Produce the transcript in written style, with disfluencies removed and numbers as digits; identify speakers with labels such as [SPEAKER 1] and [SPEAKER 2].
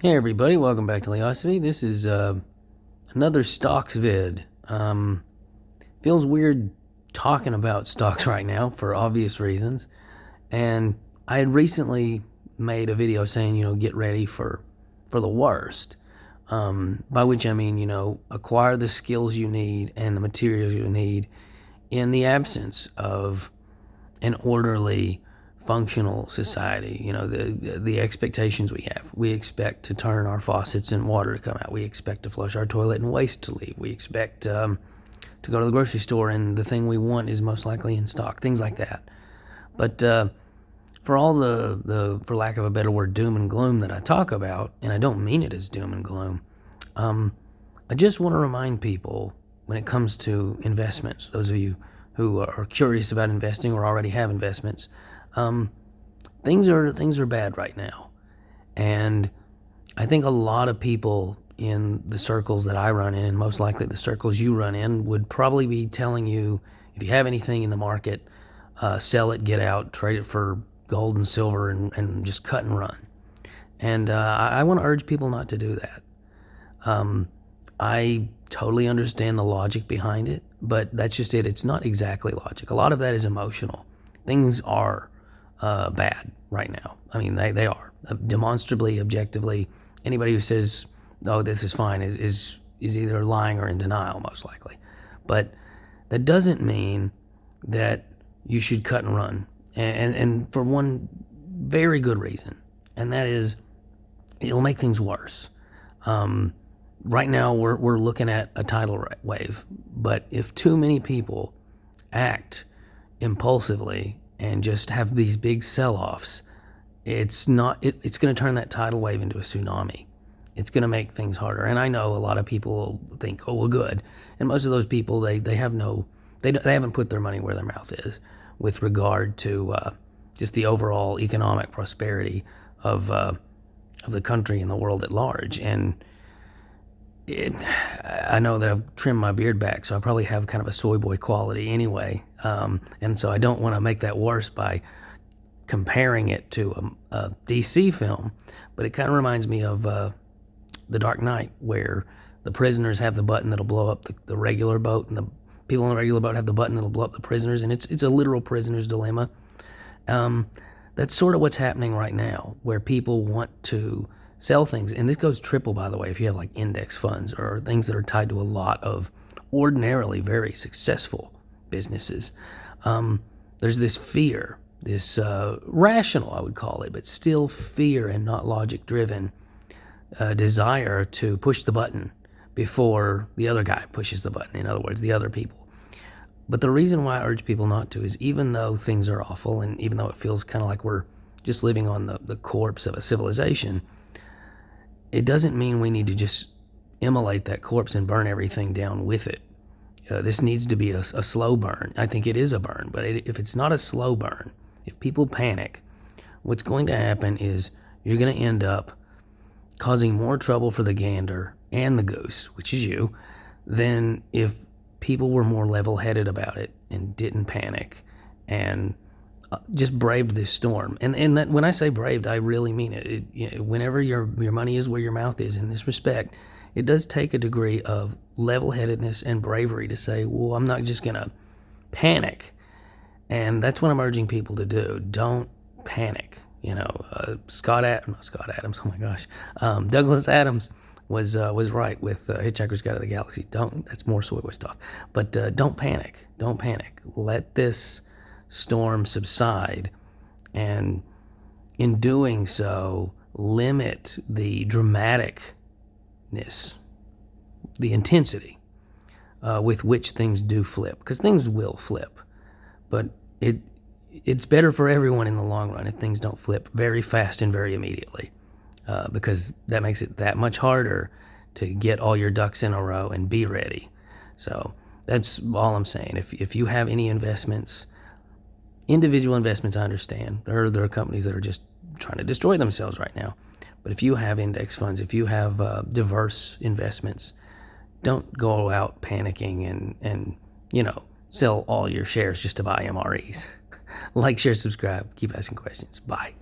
[SPEAKER 1] Hey everybody, welcome back to Leosophy. This is another stocks vid. Feels weird talking about stocks right now for obvious reasons. And I had recently made a video saying, get ready for the worst. By which I mean, acquire the skills you need and the materials you need in the absence of an orderly, functional society. The expectations we have. We expect to turn our faucets and water to come out. We expect to flush our toilet and waste to leave. We expect to go to the grocery store and the thing we want is most likely in stock. Things like that. But for all the for lack of a better word, doom and gloom that I talk about, and I don't mean it as doom and gloom, I just want to remind people when it comes to investments, those of you who are curious about investing or already have investments, things are bad right now. And I think a lot of people in the circles that I run in, and most likely the circles you run in, would probably be telling you, if you have anything in the market, sell it, get out, trade it for gold and silver, and just cut and run. And I want to urge people not to do that. I totally understand the logic behind it, but that's just it. It's not exactly logic. A lot of that is emotional. Things are bad right now. I mean, they are. Demonstrably, objectively, anybody who says, oh, this is fine is either lying or in denial, most likely. But that doesn't mean that you should cut and run. And for one very good reason, and that is it'll make things worse. Right now, we're looking at a tidal wave, but if too many people act impulsively and just have these big sell-offs, it's going to turn that tidal wave into a tsunami. It's going to make things harder. And I know a lot of people think, oh, well, good. And most of those people, they haven't put their money where their mouth is with regard to just the overall economic prosperity of the country and the world at large. And I know that I've trimmed my beard back, so I probably have kind of a soy boy quality anyway. And so I don't want to make that worse by comparing it to a DC film. But it kind of reminds me of The Dark Knight, where the prisoners have the button that'll blow up the regular boat, and the people on the regular boat have the button that'll blow up the prisoners. And it's a literal prisoner's dilemma. That's sort of what's happening right now, where people want to sell things. And this goes triple, by the way, if you have like index funds or things that are tied to a lot of ordinarily very successful businesses. There's this fear, this rational, I would call it, but still fear and not logic driven desire to push the button before the other guy pushes the button. In other words, the other people. But the reason why I urge people not to is, even though things are awful, and even though it feels kind of like we're just living on the corpse of a civilization, it doesn't mean we need to just immolate that corpse and burn everything down with it. This needs to be a slow burn. I think it is a burn, but if it's not a slow burn, if people panic, what's going to happen is you're going to end up causing more trouble for the gander and the goose, which is you, than if people were more level-headed about it and didn't panic and just braved this storm. And that, when I say braved, I really mean it. Whenever your money is where your mouth is in this respect, it does take a degree of level-headedness and bravery to say, well, I'm not just going to panic. And that's what I'm urging people to do. Don't panic. Not Scott Adams, oh my gosh. Douglas Adams was right with Hitchhiker's Guide to the Galaxy. That's more soy boy stuff. But don't panic. Don't panic. Let this storm subside, and in doing so, limit the dramaticness, the intensity with which things do flip, because things will flip, but it's better for everyone in the long run if things don't flip very fast and very immediately, because that makes it that much harder to get all your ducks in a row and be ready. So that's all I'm saying. If you have any investments, individual investments, I understand. There are companies that are just trying to destroy themselves right now. But if you have index funds, if you have diverse investments, don't go out panicking and sell all your shares just to buy MREs. Like, share, subscribe, keep asking questions. Bye.